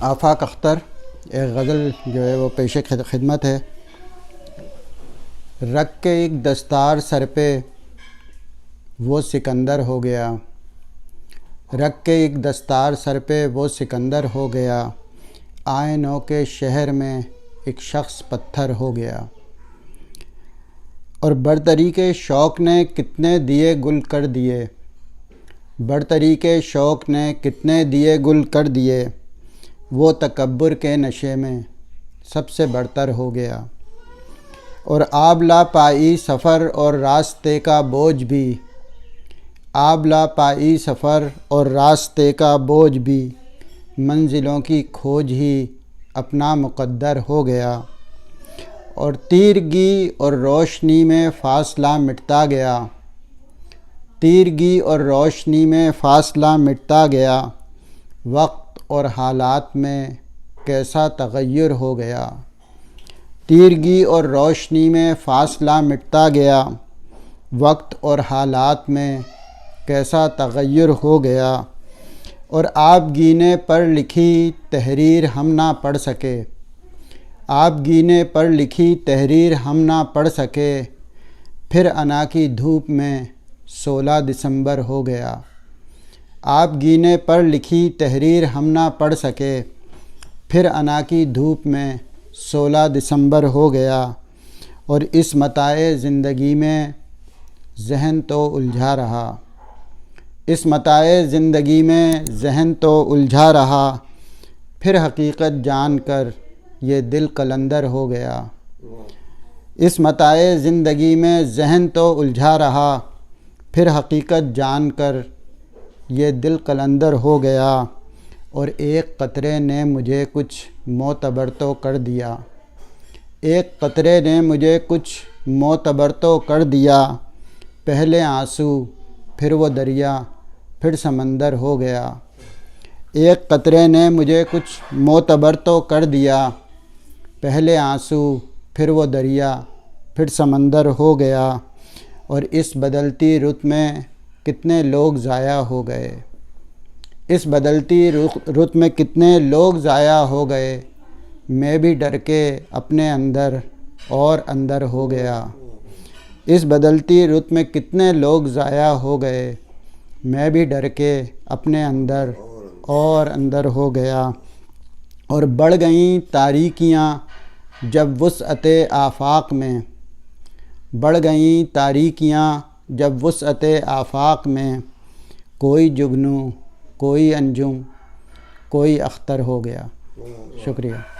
آفاق اختر ایک غزل جو ہے وہ پیش خدمت ہے۔ رکھ کے ایک دستار سر پہ وہ سکندر ہو گیا، رکھ کے ایک دستار سر پہ وہ سکندر ہو گیا، آئینوں کے شہر میں ایک شخص پتھر ہو گیا۔ اور برتری کے شوق نے کتنے دیے گل کر دیے، برتری کے شوق نے کتنے دیے گل کر دیے، وہ تکبر کے نشے میں سب سے برتر ہو گیا۔ اور آب لا پائی سفر اور راستے کا بوجھ بھی، آب لا پائی سفر اور راستے کا بوجھ بھی، منزلوں کی کھوج ہی اپنا مقدر ہو گیا۔ اور تیرگی اور روشنی میں فاصلہ مٹتا گیا، تیرگی اور روشنی میں فاصلہ مٹتا گیا، وقت اور حالات میں کیسا تغیر ہو گیا۔ تیرگی اور روشنی میں فاصلہ مٹتا گیا، وقت اور حالات میں کیسا تغیر ہو گیا۔ اور آپ گینے پر لکھی تحریر ہم نہ پڑھ سکے، آپ گینے پر لکھی تحریر ہم نہ پڑھ سکے، پھر انا کی دھوپ میں 16 دسمبر ہو گیا۔ آپ گینے پر لکھی تحریر ہم نہ پڑھ سکے، پھر انا کی دھوپ میں 16 دسمبر ہو گیا۔ اور اس متاع زندگی میں ذہن تو الجھا رہا، اس متاع زندگی میں ذہن تو الجھا رہا، پھر حقیقت جان کر یہ دل قلندر ہو گیا۔ اس متاع زندگی میں ذہن تو الجھا رہا، پھر حقیقت جان کر یہ دل قلندر ہو گیا۔ اور ایک قطرے نے مجھے کچھ معتبر تو کر دیا، ایک قطرے نے مجھے کچھ معتبر تو کر دیا، پہلے آنسو پھر وہ دریا پھر سمندر ہو گیا۔ ایک قطرے نے مجھے کچھ معتبر تو کر دیا، پہلے آنسو پھر وہ دریا پھر سمندر ہو گیا۔ اور اس بدلتی رت میں کتنے لوگ ضائع ہو گئے، اس بدلتی رت میں کتنے لوگ ضائع ہو گئے، میں بھی ڈر کے اپنے اندر اور اندر ہو گیا۔ اس بدلتی رت میں کتنے لوگ ضائع ہو گئے، میں بھی ڈر کے اپنے اندر اور اندر ہو گیا۔ اور بڑھ گئیں تاریکیاں جب وسعت آفاق میں، بڑھ گئیں تاریکیاں جب وسعت آفاق میں، کوئی جگنو کوئی انجم کوئی اختر ہو گیا۔ شکریہ۔